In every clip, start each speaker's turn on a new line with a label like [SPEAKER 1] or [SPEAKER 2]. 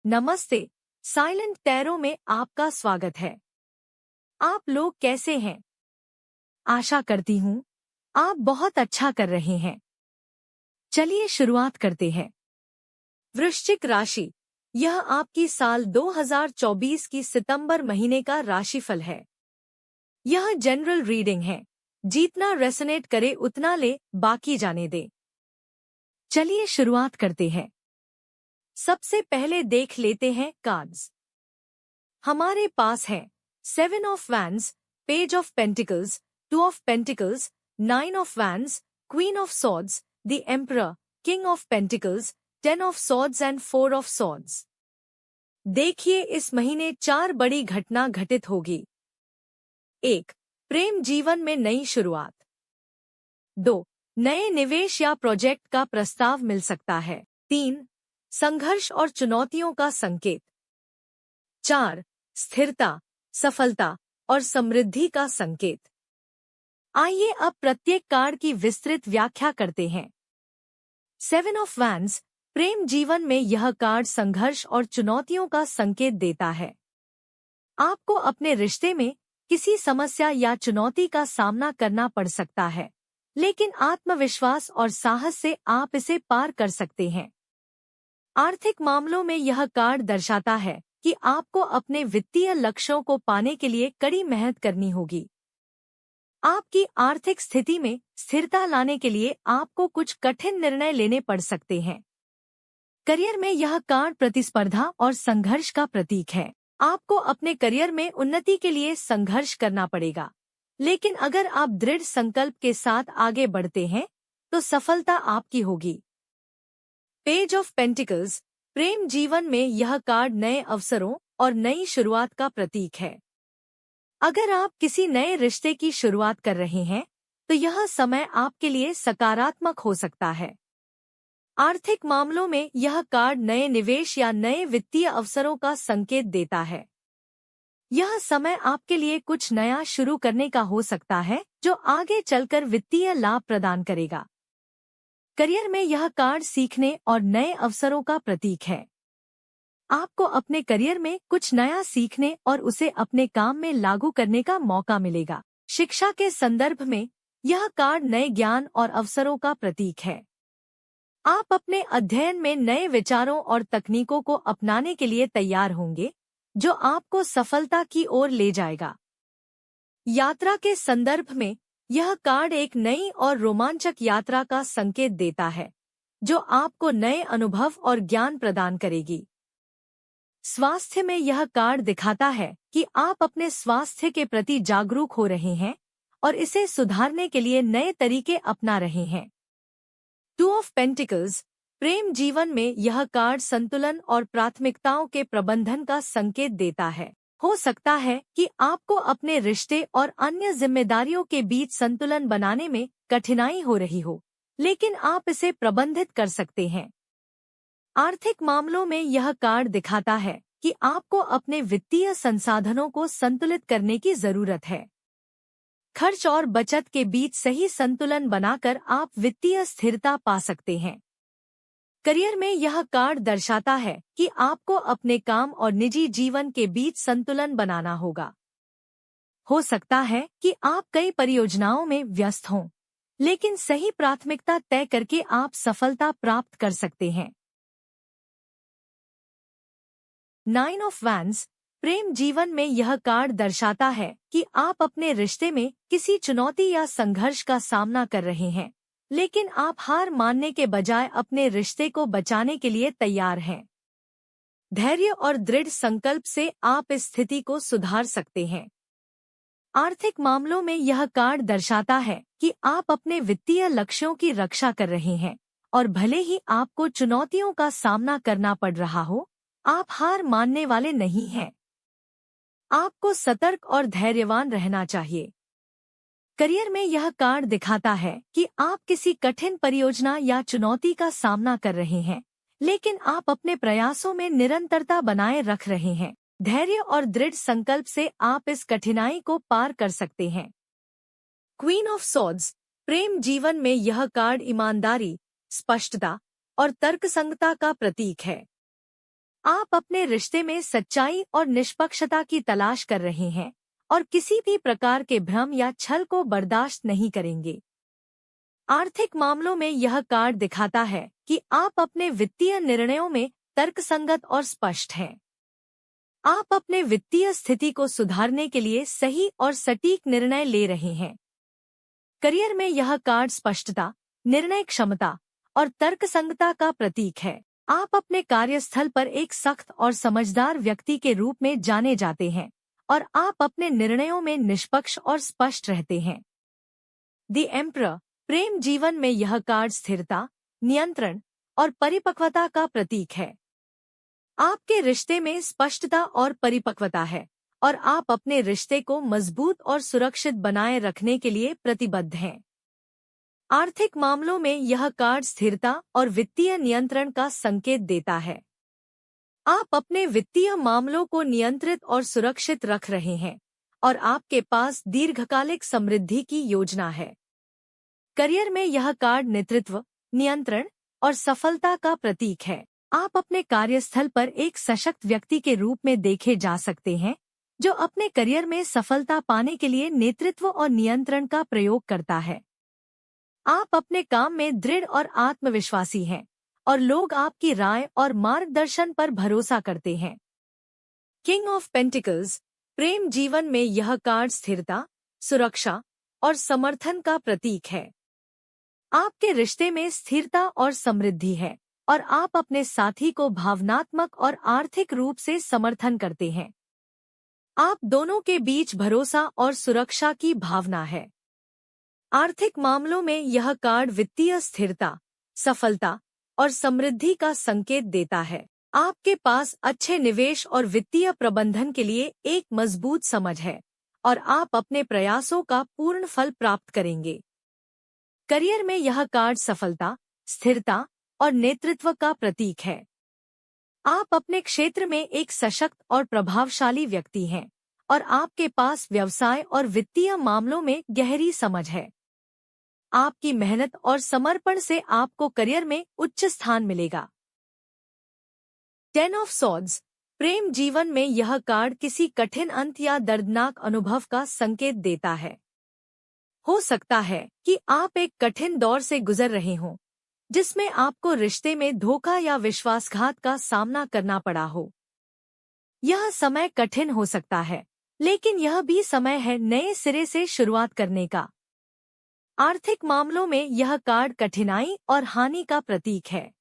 [SPEAKER 1] नमस्ते। Silent tarot में आपका स्वागत है। आप लोग कैसे हैं? आशा करती हूँ आप बहुत अच्छा कर रहे हैं। चलिए शुरुआत करते हैं। वृश्चिक राशि, यह आपकी साल 2024 की सितंबर महीने का राशिफल है। यह जनरल रीडिंग है। जितना रेसोनेट करे उतना ले, बाकी जाने दे। चलिए शुरुआत करते हैं। सबसे पहले देख लेते हैं कार्ड्स। हमारे पास है 7 of wands, page of pentacles, 2 of pentacles, 9 of wands, queen of swords, the emperor, king of pentacles, 10 of swords and 4 of swords. देखिए, इस महीने 4 बड़ी घटना घटित होगी। 1. प्रेम जीवन में नई शुरुआत। 2. नए निवेश या प्रोजेक्ट का प्रस्ताव मिल सकता है। 3. संघर्ष और चुनौतियों का संकेत। 4. स्थिरता, सफलता और समृद्धि का संकेत। आइए अब प्रत्येक कार्ड की विस्तृत व्याख्या करते हैं। 7 ऑफ वैंड्स, प्रेम जीवन में यह कार्ड संघर्ष और चुनौतियों का संकेत देता है। आपको अपने रिश्ते में किसी समस्या या चुनौती का सामना करना पड़ सकता है, लेकिन आत्मविश्वास और साहस से आप इसे पार कर सकते हैं। आर्थिक मामलों में यह कार्ड दर्शाता है कि आपको अपने वित्तीय लक्ष्यों को पाने के लिए कड़ी मेहनत करनी होगी। आपकी आर्थिक स्थिति में स्थिरता लाने के लिए आपको कुछ कठिन निर्णय लेने पड़ सकते हैं। करियर में यह कार्ड प्रतिस्पर्धा और संघर्ष का प्रतीक है। आपको अपने करियर में उन्नति के लिए संघर्ष करना पड़ेगा, लेकिन अगर आप दृढ़ संकल्प के साथ आगे बढ़ते हैं तो सफलता आपकी होगी। पेज ऑफ पेंटिकल्स, प्रेम जीवन में यह कार्ड नए अवसरों और नई शुरुआत का प्रतीक है। अगर आप किसी नए रिश्ते की शुरुआत कर रहे हैं तो यह समय आपके लिए सकारात्मक हो सकता है। आर्थिक मामलों में यह कार्ड नए निवेश या नए वित्तीय अवसरों का संकेत देता है। यह समय आपके लिए कुछ नया शुरू करने का हो सकता है जो आगे चलकर वित्तीय लाभ प्रदान करेगा। करियर में यह कार्ड सीखने और नए अवसरों का प्रतीक है। आपको अपने करियर में कुछ नया सीखने और उसे अपने काम में लागू करने का मौका मिलेगा। शिक्षा के संदर्भ में यह कार्ड नए ज्ञान और अवसरों का प्रतीक है। आप अपने अध्ययन में नए विचारों और तकनीकों को अपनाने के लिए तैयार होंगे, जो आपको सफलता की ओर ले जाएगा। यात्रा के संदर्भ में यह कार्ड एक नई और रोमांचक यात्रा का संकेत देता है, जो आपको नए अनुभव और ज्ञान प्रदान करेगी। स्वास्थ्य में यह कार्ड दिखाता है कि आप अपने स्वास्थ्य के प्रति जागरूक हो रहे हैं और इसे सुधारने के लिए नए तरीके अपना रहे हैं। 2 ऑफ पेंटिकल्स, प्रेम जीवन में यह कार्ड संतुलन और प्राथमिकताओं के प्रबंधन का संकेत देता है। हो सकता है कि आपको अपने रिश्ते और अन्य जिम्मेदारियों के बीच संतुलन बनाने में कठिनाई हो रही हो, लेकिन आप इसे प्रबंधित कर सकते हैं। आर्थिक मामलों में यह कार्ड दिखाता है कि आपको अपने वित्तीय संसाधनों को संतुलित करने की जरूरत है। खर्च और बचत के बीच सही संतुलन बनाकर आप वित्तीय स्थिरता पा सकते हैं। करियर में यह कार्ड दर्शाता है कि आपको अपने काम और निजी जीवन के बीच संतुलन बनाना होगा। हो सकता है कि आप कई परियोजनाओं में व्यस्त हों, लेकिन सही प्राथमिकता तय करके आप सफलता प्राप्त कर सकते हैं। 9 ऑफ वैंड्स, प्रेम जीवन में यह कार्ड दर्शाता है कि आप अपने रिश्ते में किसी चुनौती या संघर्ष का सामना कर रहे हैं, लेकिन आप हार मानने के बजाय अपने रिश्ते को बचाने के लिए तैयार हैं। धैर्य और दृढ़ संकल्प से आप इस स्थिति को सुधार सकते हैं। आर्थिक मामलों में यह कार्ड दर्शाता है कि आप अपने वित्तीय लक्ष्यों की रक्षा कर रहे हैं, और भले ही आपको चुनौतियों का सामना करना पड़ रहा हो, आप हार मानने वाले नहीं हैं। आपको सतर्क और धैर्यवान रहना चाहिए। करियर में यह कार्ड दिखाता है कि आप किसी कठिन परियोजना या चुनौती का सामना कर रहे हैं, लेकिन आप अपने प्रयासों में निरंतरता बनाए रख रहे हैं। धैर्य और दृढ़ संकल्प से आप इस कठिनाई को पार कर सकते हैं। क्वीन ऑफ सॉर्ड्स, प्रेम जीवन में यह कार्ड ईमानदारी, स्पष्टता और तर्कसंगता का प्रतीक है। आप अपने रिश्ते में सच्चाई और निष्पक्षता की तलाश कर रहे हैं और किसी भी प्रकार के भ्रम या छल को बर्दाश्त नहीं करेंगे। आर्थिक मामलों में यह कार्ड दिखाता है कि आप अपने वित्तीय निर्णयों में तर्कसंगत और स्पष्ट हैं। आप अपने वित्तीय स्थिति को सुधारने के लिए सही और सटीक निर्णय ले रहे हैं। करियर में यह कार्ड स्पष्टता, निर्णय क्षमता और तर्कसंगता का प्रतीक है। आप अपने कार्यस्थल पर एक सख्त और समझदार व्यक्ति के रूप में जाने जाते हैं और आप अपने निर्णयों में निष्पक्ष और स्पष्ट रहते हैं। द एम्परर, प्रेम जीवन में यह कार्ड स्थिरता, नियंत्रण और परिपक्वता का प्रतीक है। आपके रिश्ते में स्पष्टता और परिपक्वता है और आप अपने रिश्ते को मजबूत और सुरक्षित बनाए रखने के लिए प्रतिबद्ध हैं। आर्थिक मामलों में यह कार्ड स्थिरता और वित्तीय नियंत्रण का संकेत देता है। आप अपने वित्तीय मामलों को नियंत्रित और सुरक्षित रख रहे हैं और आपके पास दीर्घकालिक समृद्धि की योजना है। करियर में यह कार्ड नेतृत्व, नियंत्रण और सफलता का प्रतीक है। आप अपने कार्यस्थल पर एक सशक्त व्यक्ति के रूप में देखे जा सकते हैं, जो अपने करियर में सफलता पाने के लिए नेतृत्व और नियंत्रण का प्रयोग करता है। आप अपने काम में दृढ़ और आत्मविश्वासी हैं और लोग आपकी राय और मार्गदर्शन पर भरोसा करते हैं। किंग ऑफ पेंटिकल्स, प्रेम जीवन में यह कार्ड स्थिरता, सुरक्षा और समर्थन का प्रतीक है। आपके रिश्ते में स्थिरता और समृद्धि है और आप अपने साथी को भावनात्मक और आर्थिक रूप से समर्थन करते हैं। आप दोनों के बीच भरोसा और सुरक्षा की भावना है। आर्थिक मामलों में यह कार्ड वित्तीय स्थिरता, सफलता और समृद्धि का संकेत देता है। आपके पास अच्छे निवेश और वित्तीय प्रबंधन के लिए एक मजबूत समझ है और आप अपने प्रयासों का पूर्ण फल प्राप्त करेंगे। करियर में यह कार्ड सफलता, स्थिरता और नेतृत्व का प्रतीक है। आप अपने क्षेत्र में एक सशक्त और प्रभावशाली व्यक्ति हैं और आपके पास व्यवसाय और वित्तीय मामलों में गहरी समझ है। आपकी मेहनत और समर्पण से आपको करियर में उच्च स्थान मिलेगा। 10 ऑफ सॉर्ड्स, प्रेम जीवन में यह कार्ड किसी कठिन अंत या दर्दनाक अनुभव का संकेत देता है। हो सकता है कि आप एक कठिन दौर से गुजर रहे हों, जिसमें आपको रिश्ते में धोखा या विश्वासघात का सामना करना पड़ा हो। यह समय कठिन हो सकता है, लेकिन यह भी समय है नए सिरे से शुरुआत करने का। आर्थिक मामलों में यह कार्ड कठिनाई और हानि का प्रतीक है।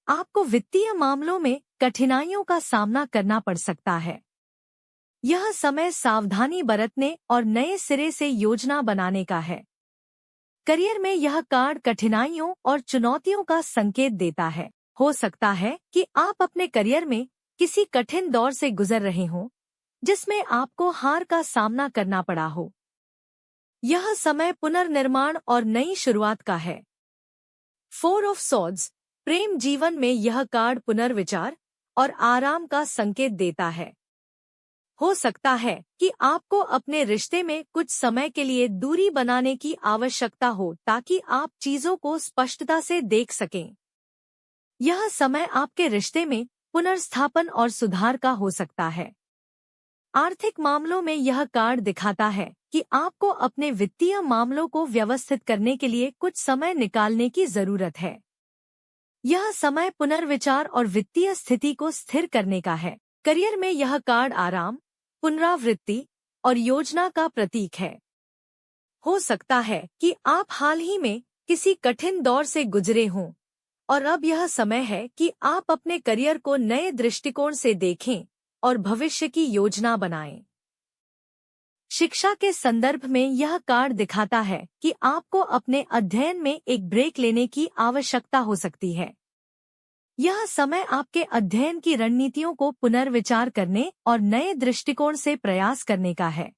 [SPEAKER 1] आपको वित्तीय मामलों में कठिनाइयों का सामना करना पड़ सकता है। यह समय सावधानी बरतने और नए सिरे से योजना बनाने का है। करियर में यह कार्ड कठिनाइयों और चुनौतियों का संकेत देता है। हो सकता है कि आप अपने करियर में किसी कठिन दौर से गुजर रहे हों, जिसमें आपको हार का सामना करना पड़ा हो। यह समय पुनर्निर्माण और नई शुरुआत का है। 4 ऑफ सॉर्ड्स, प्रेम जीवन में यह कार्ड पुनर्विचार और आराम का संकेत देता है। हो सकता है कि आपको अपने रिश्ते में कुछ समय के लिए दूरी बनाने की आवश्यकता हो ताकि आप चीजों को स्पष्टता से देख सकें। यह समय आपके रिश्ते में पुनर्स्थापन और सुधार का हो सकता है। आर्थिक मामलों में यह कार्ड दिखाता है कि आपको अपने वित्तीय मामलों को व्यवस्थित करने के लिए कुछ समय निकालने की जरूरत है। यह समय पुनर्विचार और वित्तीय स्थिति को स्थिर करने का है। करियर में यह कार्ड आराम, पुनरावृत्ति और योजना का प्रतीक है। हो सकता है कि आप हाल ही में किसी कठिन दौर से गुजरे हों और अब यह समय है कि आप अपने करियर को नए दृष्टिकोण से देखें और भविष्य की योजना बनाएं। शिक्षा के संदर्भ में यह कार्ड दिखाता है कि आपको अपने अध्ययन में एक ब्रेक लेने की आवश्यकता हो सकती है। यह समय आपके अध्ययन की रणनीतियों को पुनर्विचार करने और नए दृष्टिकोण से प्रयास करने का है।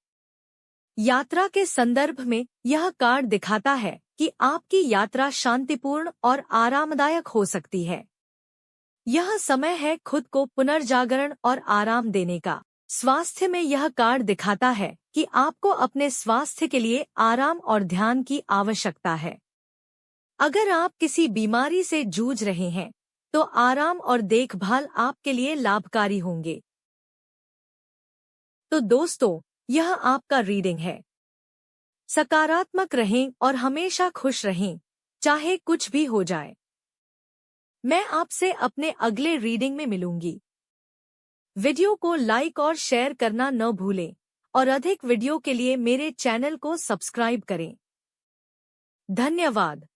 [SPEAKER 1] यात्रा के संदर्भ में यह कार्ड दिखाता है कि आपकी यात्रा शांतिपूर्ण और आरामदायक हो सकती है। यह समय है खुद को पुनर्जागरण और आराम देने का। स्वास्थ्य में यह कार्ड दिखाता है कि आपको अपने स्वास्थ्य के लिए आराम और ध्यान की आवश्यकता है। अगर आप किसी बीमारी से जूझ रहे हैं, तो आराम और देखभाल आपके लिए लाभकारी होंगे। तो दोस्तों, यह आपका रीडिंग है। सकारात्मक रहें और हमेशा खुश रहें, चाहे कुछ भी हो जाए। मैं आपसे अपने अगले रीडिंग में मिलूंगी। वीडियो को लाइक और शेयर करना न भूलें और अधिक वीडियो के लिए मेरे चैनल को सब्सक्राइब करें। धन्यवाद।